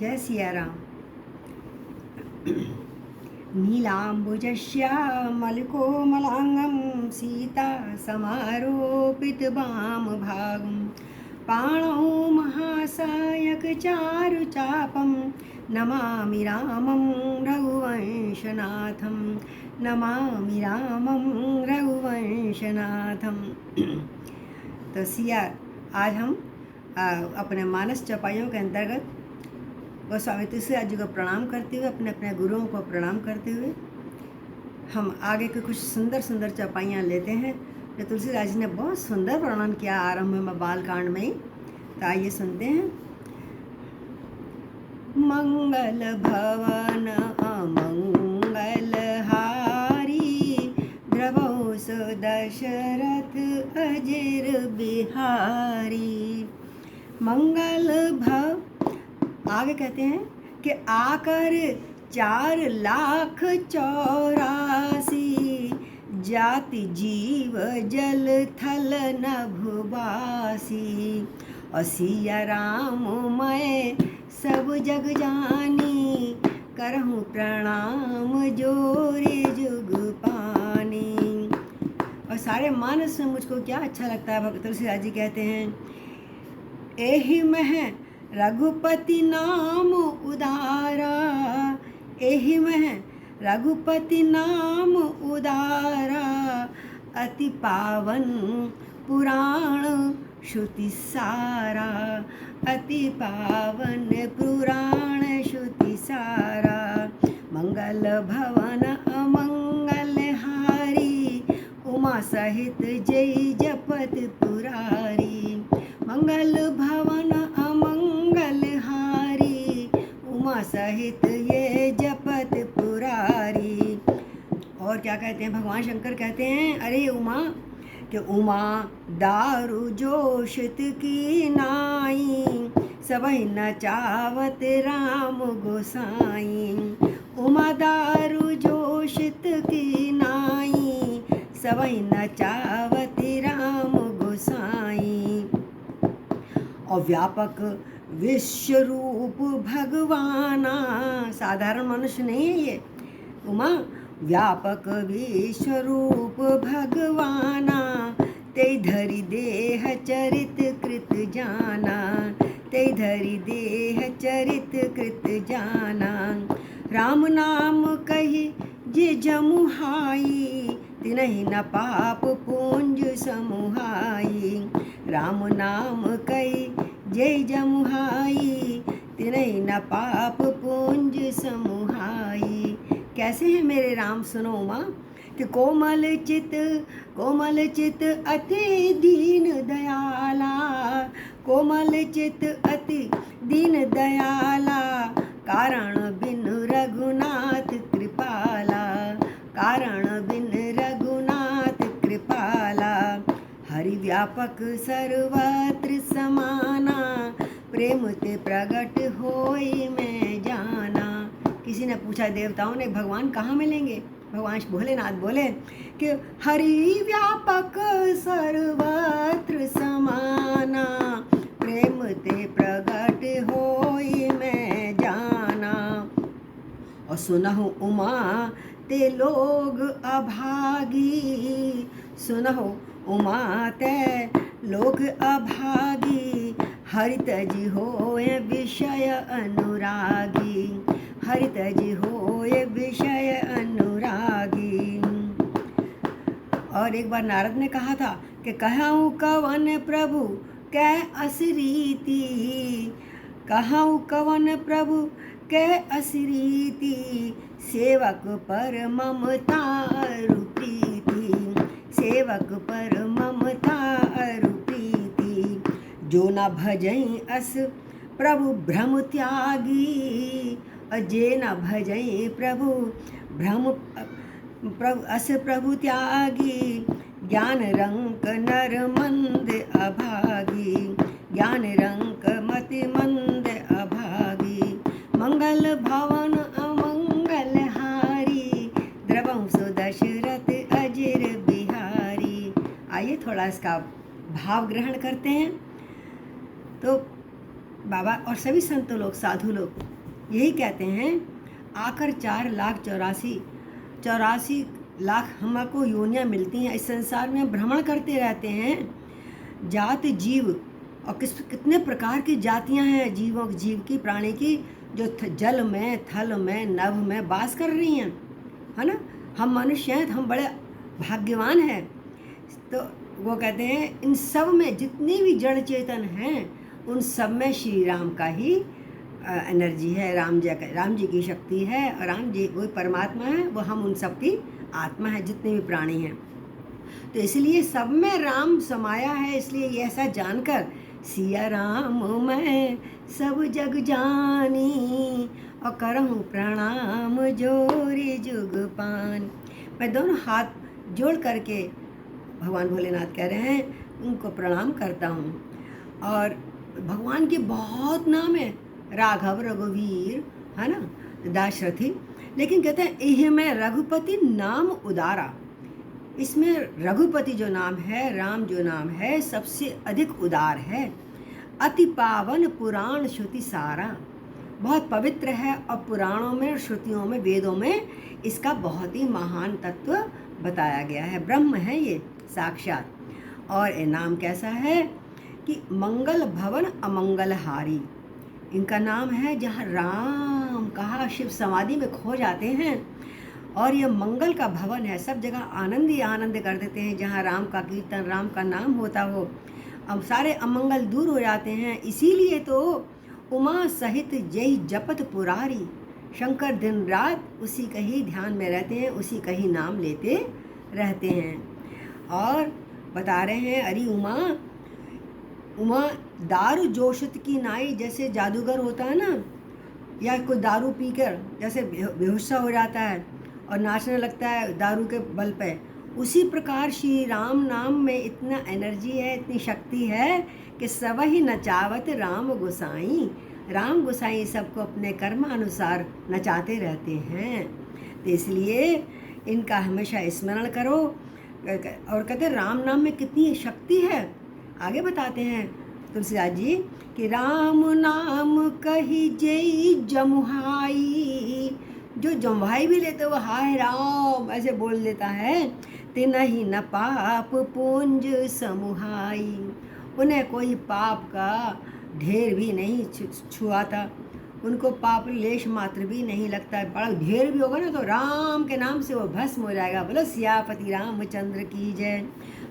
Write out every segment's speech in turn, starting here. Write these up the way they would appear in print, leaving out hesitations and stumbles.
जय सिया राम। नीलाम्बुजश्यामलकोमलाङ्गं सीता समारोपितवामभागं पाणौ महासायकचारुचापं नमामि रामं रघुवंशनाथं नमामि रामं रघुवंशनाथम। तो सिया आज हम अपने मानस चौपाइयों के अंतर्गत गोस्वामी तुलसीदास जी को प्रणाम करते हुए अपने अपने गुरुओं को प्रणाम करते हुए हम आगे के कुछ सुंदर सुंदर चौपाइयाँ लेते हैं जो तुलसीदास जी ने बहुत सुंदर वर्णन किया आरंभ में बालकांड में ही। तो आइए सुनते हैं। मंगल भवन अमंगल हारी द्रवौ सो दशरथ अजिर बिहारी। मंगल भव आगे कहते हैं कि आकर 4,84,000 जाति जीव जल थल नभवासी। सिया राम मैं सब जग जानी करहूँ प्रणाम जोरे जुग पानी। और सारे मानस में मुझको क्या अच्छा लगता है, भगत तुलसीदास जी कहते हैं एहि में रघुपति नाम उदारा, एहि में रघुपति नाम उदारा अति पावन पुराण श्रुति सारा, अति पावन पुराण श्रुति सारा। मंगल भवन अमंगल हारी उमा सहित जय जपत पुरारी। मंगल भवन अमंगल हारी उमा सहित ये जपत पुरारी। और क्या कहते हैं, भगवान शंकर कहते हैं अरे उमा कि उमा दारू जोशित की नाई सबई नचावत राम गोसाई। उमा दारू जोशित की नाई सबई नचावत राम गोसाई। और व्यापक विश्वरूप भगवाना, साधारण मनुष्य नहीं है ये उमा। व्यापक विश्वरूप भगवाना ते धरि देह चरित कृत जाना, ते धरि देह चरित कृत जाना। राम नाम कही जे जमुहाई तिनहि न पाप पुंज समुहाई। राम नाम कही जय जमुहाई तिनहि न पाप पुंज समुहाई। कैसे हैं मेरे राम सुनो उमा कि कोमल चित अति दीन दयाला, कोमल चित अति दीन दयाला कारण बिन रघुनाथ कृपाला, कारण बिन रघुनाथ कृपाला। हरि व्यापक सर्वत्र समाना प्रेम ते प्रगट होई मैं जाना। किसी ने पूछा देवताओं ने भगवान कहाँ मिलेंगे, भगवान भोलेनाथ बोले कि हरि व्यापक सर्वत्र समाना प्रेम ते प्रगट होई मैं जाना। और सुनहु उमा ते लोग अभागी, सुनहु उमा ते लोग अभागी हरित जी होय विषय अनुरागी, हरित जी होय विषय अनुरागी। और एक बार नारद ने कहा था कि कहूँ कवन प्रभु कै असरीति, कहूँ कवन प्रभु कै असरीति सेवक पर ममता प्रीति, सेवक पर ममता प्रीति। जो न भजई अस प्रभु भ्रम त्यागी, जे न भजई प्रभु भ्रम अस प्रभु त्यागी। ज्ञान रंक नर मंद अभागी, ज्ञान रंक मति मंद अभागी। मंगल भवन अमंगल हारी द्रवं सो दशरथ अजिर बिहारी। आइए थोड़ा इसका भाव ग्रहण करते हैं। तो बाबा और सभी संत लोग, साधु लोग यही कहते हैं, आकर 4,84,84 लाख हमको योनियाँ मिलती हैं, इस संसार में हम भ्रमण करते रहते हैं। जात जीव और कितने प्रकार की जातियां हैं जीव की, प्राणी की, जो जल में, थल में, नभ में वास कर रही हैं, है ना। हम मनुष्य हैं तो हम बड़े भाग्यवान हैं। तो वो कहते हैं इन सब में जितनी भी जड़ चेतन हैं उन सब में श्री राम का ही एनर्जी है, राम जी की शक्ति है, और राम जी वही परमात्मा है, वो हम उन सब की आत्मा है, जितने भी प्राणी हैं। तो इसलिए सब में राम समाया है। इसलिए ये ऐसा जानकर सिया राम मैं सब जग जानी और करहूँ प्रणाम जोरी जुग पान। मैं दोनों हाथ जोड़ करके भगवान भोलेनाथ कह रहे हैं उनको प्रणाम करता हूँ। और भगवान के बहुत नाम है, राघव, रघुवीर, है ना, दाशरथी, लेकिन कहते हैं यह में रघुपति नाम उदारा। इसमें रघुपति जो नाम है, राम जो नाम है, सबसे अधिक उदार है। अति पावन पुराण श्रुति सारा, बहुत पवित्र है, और पुराणों में, श्रुतियों में, वेदों में इसका बहुत ही महान तत्व बताया गया है। ब्रह्म है ये साक्षात। और ये नाम कैसा है कि मंगल भवन अमंगलहारी, इनका नाम है। जहाँ राम कहा शिव समाधि में खो जाते हैं, और ये मंगल का भवन है, सब जगह आनंद ही आनंद कर देते हैं। जहाँ राम का कीर्तन, राम का नाम होता हो, अब सारे अमंगल दूर हो जाते हैं। इसीलिए तो उमा सहित जय जपत पुरारी, शंकर दिन रात उसी का ही ध्यान में रहते हैं, उसी का ही नाम लेते रहते हैं। और बता रहे हैं अरे उमा दारू जोशत की नाई, जैसे जादूगर होता है ना, या कोई दारू पीकर जैसे बेहोशा हो जाता है और नाचने लगता है दारू के बल पे, उसी प्रकार श्री राम नाम में इतना एनर्जी है, इतनी शक्ति है कि सब ही नचावत राम गोसाई। राम गोसाई सबको अपने कर्मानुसार नचाते रहते हैं। तो इसलिए इनका हमेशा स्मरण करो। और कहते हैं राम नाम में कितनी शक्ति है, आगे बताते हैं तुलसीदास जी कि राम नाम कही जय जमुहाई, जो जमुहाई भी लेते वो हाय राम ऐसे बोल देता है, तिनहि न पाप पुंज समुहाई, उन्हें कोई पाप का ढेर भी नहीं छुआता, उनको पाप लेश मात्र भी नहीं लगता है। बड़ा ढेर भी होगा ना तो राम के नाम से वो भस्म हो जाएगा। बोलो सियापति रामचंद्र की जय।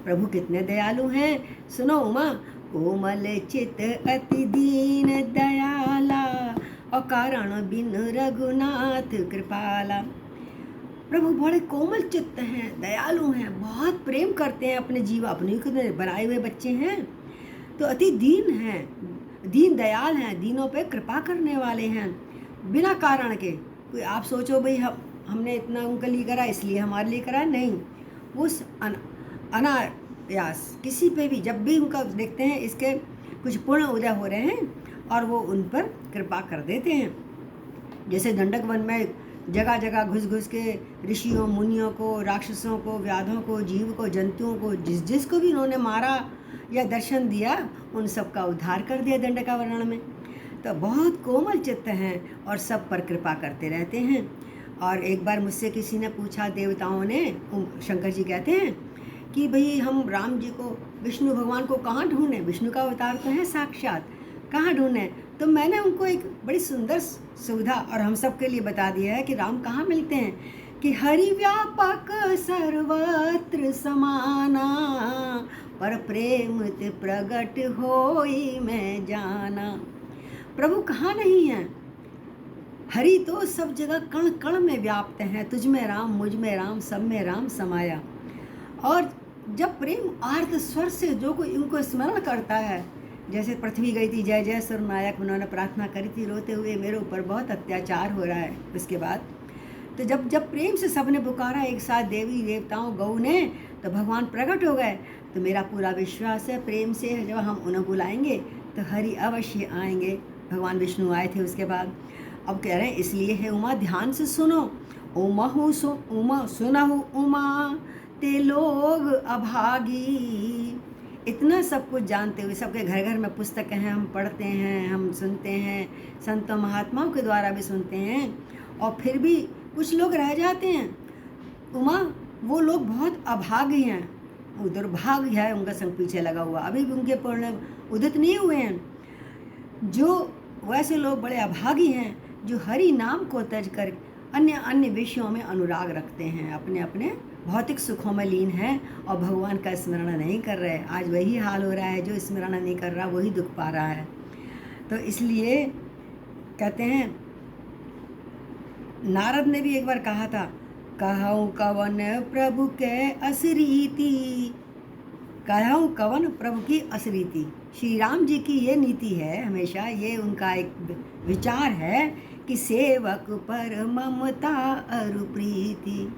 प्रभु कितने दयालु हैं। सुनो उमा, कोमल चित अति दीन दयाला, और कारण बिन रघुनाथ कृपाला। प्रभु बड़े कोमल चित्त हैं, दयालु हैं, बहुत प्रेम करते हैं अपने जीव, अपने को बनाए हुए बच्चे हैं, तो अति दीन हैं, दीन दयाल हैं, दीनों पे कृपा करने वाले हैं बिना कारण के। कोई आप सोचो भाई हमने इतना उनके लिए करा इसलिए हमारे लिए करा, नहीं, उस अनायास किसी पे भी जब भी उनका देखते हैं इसके कुछ पुण्य उदय हो रहे हैं और वो उन पर कृपा कर देते हैं। जैसे दंडक वन में जगह जगह घुस घुस के ऋषियों, मुनियों को, राक्षसों को, व्याधों को, जीव को, जंतुओं को, जिसको भी उन्होंने मारा या दर्शन दिया, उन सब का उद्धार कर दिया दंडकावरण में। तो बहुत कोमल चित्त हैं और सब पर कृपा करते रहते हैं। और एक बार मुझसे किसी ने पूछा, देवताओं ने, शंकर जी कहते हैं कि भाई हम राम जी को, विष्णु भगवान को कहाँ ढूंढें, विष्णु का अवतार तो है साक्षात, कहाँ ढूंढें। तो मैंने उनको एक बड़ी सुंदर सुविधा और हम सब के लिए बता दिया है कि राम कहाँ मिलते हैं, कि हरि व्यापक सर्वत्र समाना, पर प्रेम ते प्रगट होई मैं जाना। प्रभु कहाँ नहीं है, हरि तो सब जगह कण कण में व्याप्त हैं। तुझ में राम, मुझ में राम, सब में राम समाया। और जब प्रेम आर्त स्वर से जो कोई इनको स्मरण करता है, जैसे पृथ्वी गई थी जय जय सुरनायक, उन्होंने प्रार्थना करी थी रोते हुए, मेरे ऊपर बहुत अत्याचार हो रहा है। उसके बाद तो जब प्रेम से सबने पुकारा एक साथ, देवी देवताओं गौ ने, तो भगवान प्रकट हो गए। तो मेरा पूरा विश्वास है प्रेम से जब हम उन्हें बुलाएंगे तो हरि अवश्य आएंगे। भगवान विष्णु आए थे उसके बाद। अब कह रहे हैं इसलिए है उमा ध्यान से सुनो, उमा सुनहु उमा ते लोग अभागी, इतना सब कुछ जानते हुए, सबके घर घर में पुस्तकें हैं, हम पढ़ते हैं, हम सुनते हैं, संतों महात्माओं के द्वारा भी सुनते हैं, और फिर भी कुछ लोग रह जाते हैं। उमा, वो लोग बहुत अभागी हैं, वो दुर्भाग्य है उनका संग पीछे लगा हुआ, अभी भी उनके पूर्ण उदित नहीं हुए हैं। जो वैसे लोग बड़े अभागी हैं जो हरि नाम को त्यज कर अन्य अन्य विषयों में अनुराग रखते हैं, अपने अपने भौतिक सुखों में लीन हैं और भगवान का स्मरण नहीं कर रहे। आज वही हाल हो रहा है, जो स्मरण नहीं कर रहा वही दुख पा रहा है। तो इसलिए कहते हैं, नारद ने भी एक बार कहा था, कहूँ कवन प्रभु के असरीति, कहूँ कवन प्रभु की असरीति। श्री राम जी की ये नीति है, हमेशा ये उनका एक विचार है कि सेवक पर ममता अरु प्रीति।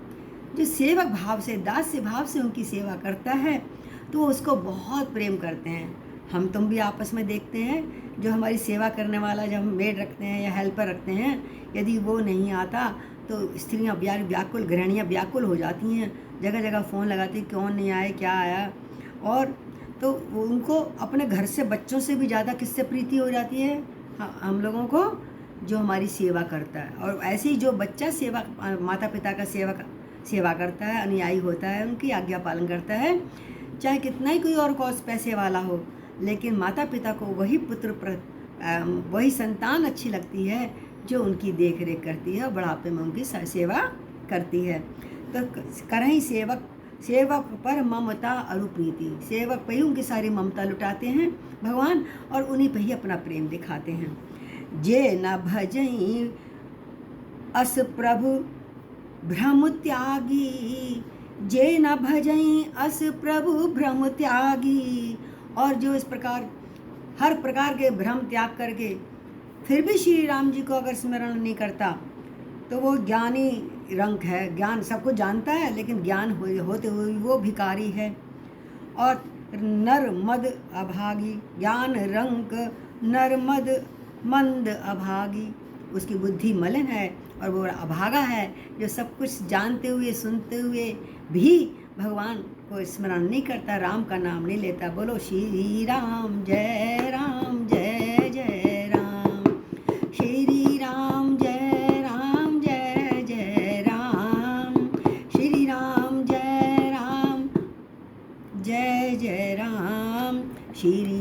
जो सेवक भाव से, दास्य भाव से उनकी सेवा करता है तो वो उसको बहुत प्रेम करते हैं। हम तुम भी आपस में देखते हैं, जो हमारी सेवा करने वाला, जब हम मेड रखते हैं या हेल्पर रखते हैं, यदि वो नहीं आता तो स्त्रियां व्याकुल, गृहिणियाँ व्याकुल हो जाती हैं, जगह जगह फ़ोन लगाती, कौन नहीं आए, क्या आया। और तो उनको अपने घर से, बच्चों से भी ज़्यादा किससे प्रीति हो जाती है, हम लोगों को, जो हमारी सेवा करता है। और ऐसे ही जो बच्चा सेवा, माता पिता का सेवा करता है, अनुयायी होता है, उनकी आज्ञा पालन करता है, चाहे कितना ही कोई और कौस पैसे वाला हो, लेकिन माता पिता को वही वही संतान अच्छी लगती है जो उनकी देख रेख करती है और बुढ़ापे में उनकी सेवा करती है। तो करहीं सेवक पर ममता अरु प्रीति, सेवक पे ही उनकी सारी ममता लुटाते हैं भगवान, और उन्हीं पे ही अपना प्रेम दिखाते हैं। जे न भजई अस प्रभु भ्रम त्यागी, जे न भजई अस प्रभु भ्रम त्यागी। और जो इस प्रकार हर प्रकार के भ्रम त्याग करके फिर भी श्री राम जी को अगर स्मरण नहीं करता तो वो ज्ञानी रंक है, ज्ञान सब कुछ जानता है लेकिन ज्ञान होते हुए वो भिकारी है। और नर मद अभागी, ज्ञान रंक नर मद मंद अभागी, उसकी बुद्धि मलिन है और वो अभागा है, जो सब कुछ जानते हुए सुनते हुए भी भगवान को स्मरण नहीं करता, राम का नाम नहीं लेता। बोलो श्री राम जय राम, जय जय राम, श्री राम जय राम, जय जय राम, श्री राम जय राम, जय जय राम, श्री